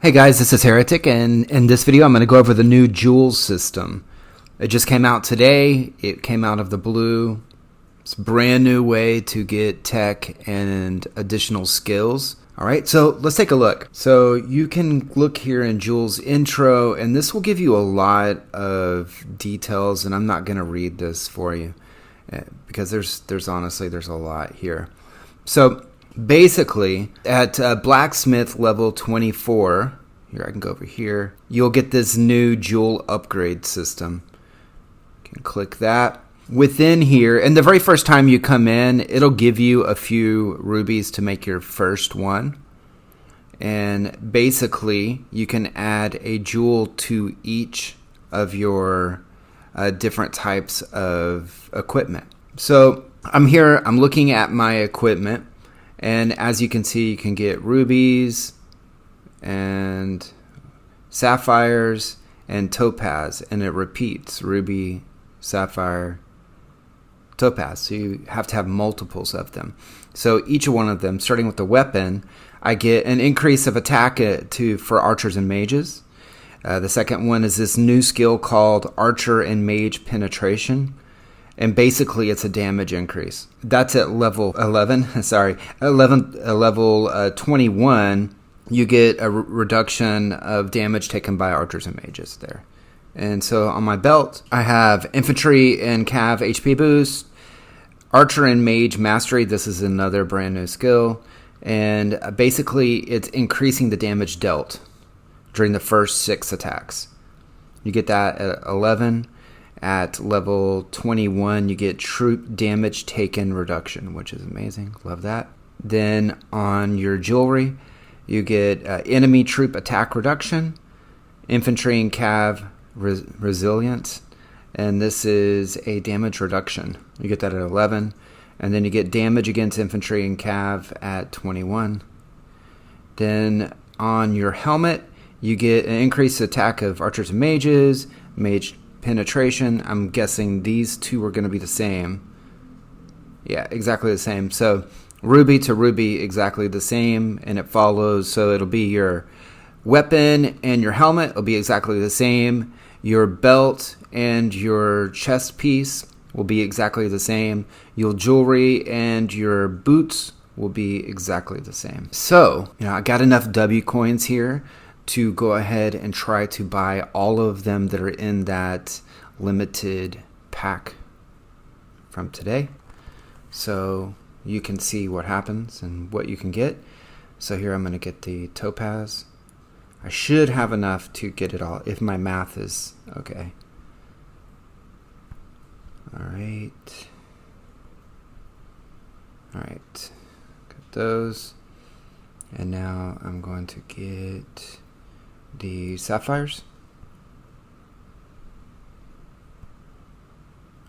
Hey guys, this is Heretic, and in this video I'm going to go over the new Joule system. It just came out today. It came out of the blue. It's a brand new way to get tech and additional skills. Alright, so let's take a look. So you can look here in Joule's intro, and this will give you a lot of details, and I'm not going to read this for you because there's honestly a lot here. So basically, at blacksmith level 24, here I can go over here, you'll get this new Joule upgrade system. You can click that. Within here, and the very first time you come in, it'll give you a few rubies to make your first one. And basically, you can add a Joule to each of your different types of equipment. So I'm here, I'm looking at my equipment. And as you can see, you can get rubies and sapphires and topaz, and it repeats ruby, sapphire, topaz. So you have to have multiples of them. So each one of them, starting with the weapon, I get an increase of attack for archers and mages. The second one is this new skill called Archer and Mage Penetration. And basically, it's a damage increase. That's at level 11. Sorry, level 21. You get a reduction of damage taken by archers and mages there. And so on my belt, I have infantry and cav HP boost, archer and mage mastery. This is another brand new skill, and basically, it's increasing the damage dealt during the first 6 attacks. You get that at 11. At level 21, you get troop damage taken reduction, which is amazing. Love that. Then on your jewelry, you get enemy troop attack reduction, infantry and cav resilience, and this is a damage reduction. You get that at 11. And then you get damage against infantry and cav at 21. Then on your helmet, you get an increased attack of archers and mages, mage penetration. I'm guessing these two are going to be the same. Yeah, exactly the same. So ruby to ruby, exactly the same, and it follows. So it'll be your weapon and your helmet will be exactly the same. Your belt and your chest piece will be exactly the same. Your jewelry and your boots will be exactly the same. So, I got enough W coins here to go ahead and try to buy all of them that are in that limited pack from today. So you can see what happens and what you can get. So here I'm going to get the topaz. I should have enough to get it all if my math is okay. Alright. Alright. Got those. And now I'm going to get the sapphires.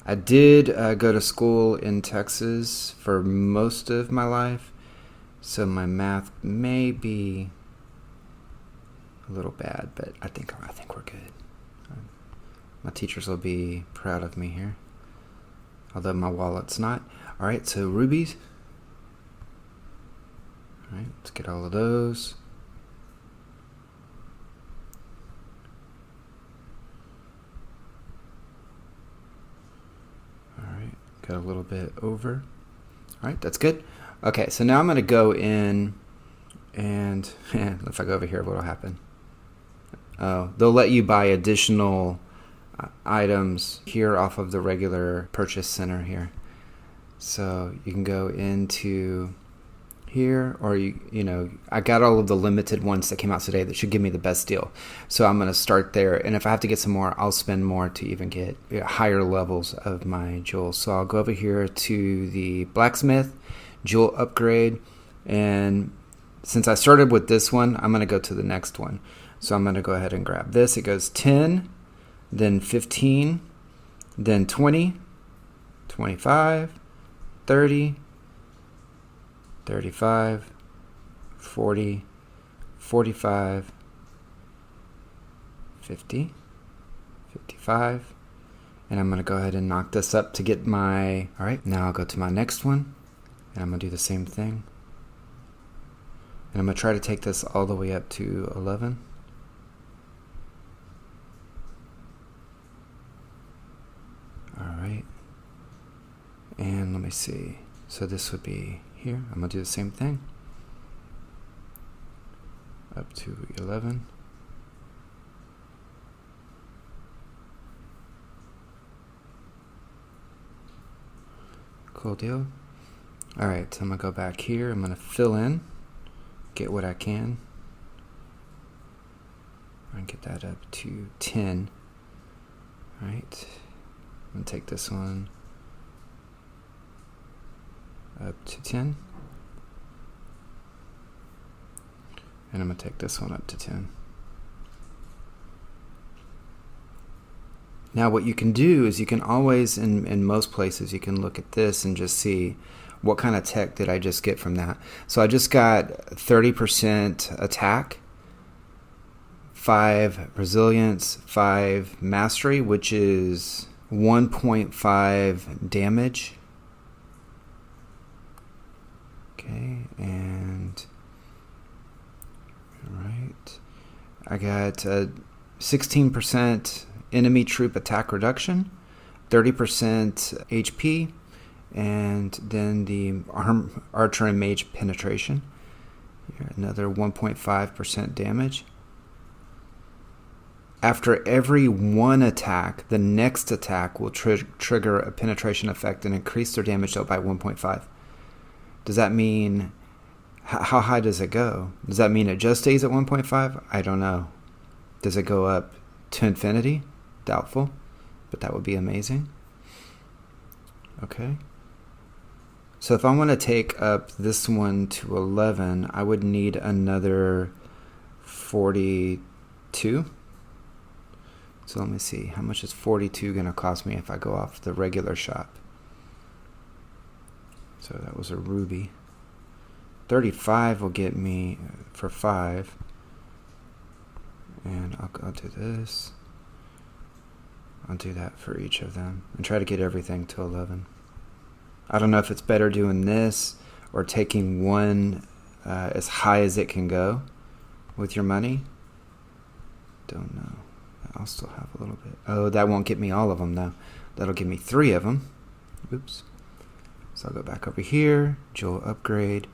I did go to school in Texas for most of my life, so my math may be a little bad, but I think we're good. My teachers will be proud of me here, although my wallet's not. All right, so rubies. All right, let's get all of those. Got a little bit over. All right, that's good. Okay, so now I'm going to go in and if I go over here, what will happen? Oh, they'll let you buy additional items here off of the regular purchase center here. So you can go into here, or I got all of the limited ones that came out today that should give me the best deal. So I'm going to start there, and if I have to get some more, I'll spend more to even get higher levels of my jewels. So I'll go over here to the blacksmith jewel upgrade, and since I started with this one, I'm going to go to the next one. So I'm going to go ahead and grab this. It goes 10, then 15, then 20, 25, 30, 35, 40, 45, 50, 55, and I'm going to go ahead and knock this up to get my, all right, now I'll go to my next one, and I'm going to do the same thing. And I'm going to try to take this all the way up to 11. Alright. And let me see. So this would be here. I'm going to do the same thing. Up to 11. Cool deal. Alright, so I'm going to go back here. I'm going to fill in, get what I can. And get that up to 10. Alright. I'm going to take this one up to 10. And I'm going to take this one up to 10. Now what you can do is you can always, in most places, you can look at this and just see what kind of tech did I just get from that. So I just got 30% attack, 5 resilience, 5 mastery, which is 1.5 damage. Okay, and alright. I got 16% enemy troop attack reduction, 30% HP, and then the archer and mage penetration. Here, another 1.5% damage. After every one attack, the next attack will trigger a penetration effect and increase their damage by 1.5. Does that mean, how high does it go? Does that mean it just stays at 1.5? I don't know. Does it go up to infinity? Doubtful, but that would be amazing. Okay. So if I want to take up this one to 11, I would need another 42. So let me see. How much is 42 going to cost me if I go off the regular shop? So that was a ruby. 35 will get me for 5. And I'll do this. I'll do that for each of them and try to get everything to 11. I don't know if it's better doing this or taking one as high as it can go with your money. Don't know. I'll still have a little bit. Oh, that won't get me all of them though. That'll give me 3 of them. Oops. So I'll go back over here, jewel upgrade,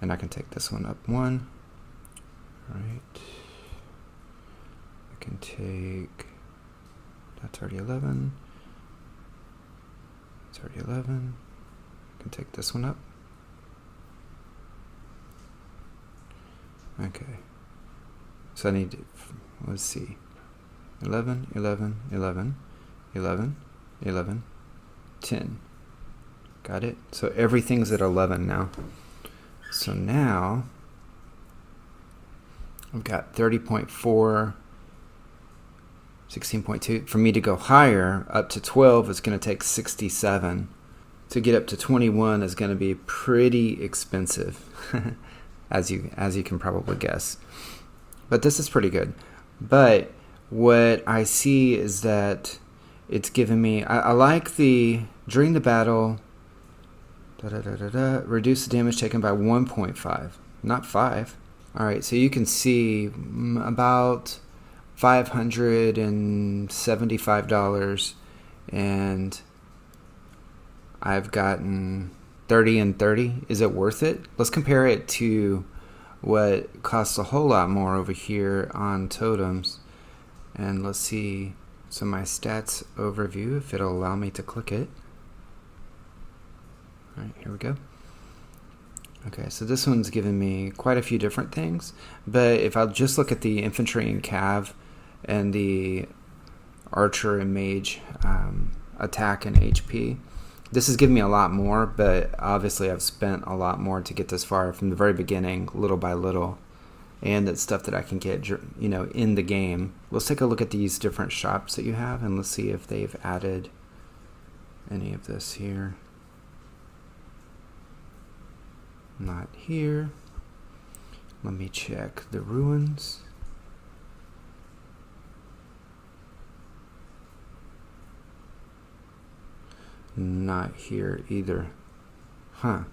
and I can take this one up 1. All right. I can take, that's already 11. It's already 11. I can take this one up. Okay. So I need to, let's see. 11, 11, 11, 11, 11, 10. Got it? So everything's at 11 now. So now I've got 30.4, 16.2. For me to go higher, up to 12, it's going to take 67. To get up to 21 is going to be pretty expensive, as you can probably guess. But this is pretty good. But what I see is that it's giving me, I like the, during the battle, reduce the damage taken by 1.5, not 5. Alright, so you can see about $575, and I've gotten 30 and 30. Is it worth it? Let's compare it to what costs a whole lot more over here on totems. And let's see, so my stats overview, if it'll allow me to click it. Alright, here we go. Okay, so this one's given me quite a few different things, but if I'll just look at the infantry and cav and the archer and mage attack and HP, this has given me a lot more, but obviously I've spent a lot more to get this far from the very beginning, little by little. And it's stuff that I can get, you know, in the game. Let's take a look at these different shops that you have, and let's see if they've added any of this here. Not here. Let me check the ruins. Not here either. Huh.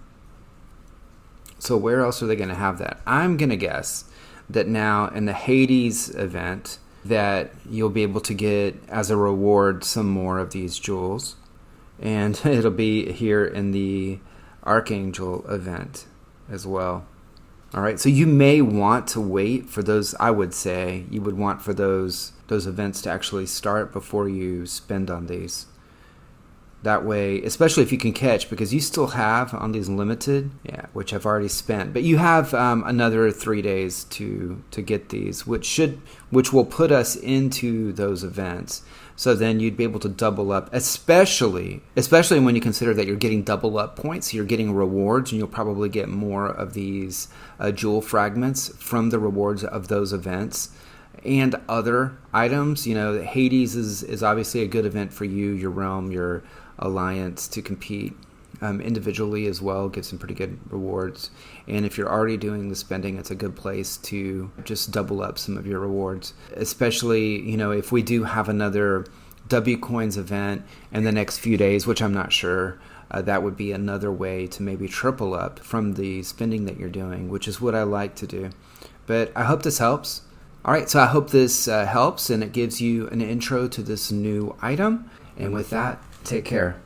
So where else are they going to have that? I'm going to guess that now in the Hades event that you'll be able to get as a reward some more of these jewels. And it'll be here in the Archangel event as well. All right, so you may want to wait for those. I would say you would want for those events to actually start before you spend on these. That way, especially if you can catch, because you still have on these limited, which I've already spent, but you have another 3 days to get these, which will put us into those events. So then you'd be able to double up, especially when you consider that you're getting double up points, you're getting rewards, and you'll probably get more of these jewel fragments from the rewards of those events. And other items, Hades is obviously a good event for you, your realm, your alliance to compete individually as well, give some pretty good rewards. And if you're already doing the spending, it's a good place to just double up some of your rewards, especially, if we do have another W Coins event in the next few days, which I'm not sure. That would be another way to maybe triple up from the spending that you're doing, which is what I like to do. But I hope this helps. All right, so I hope this helps and it gives you an intro to this new item. And with that, take care.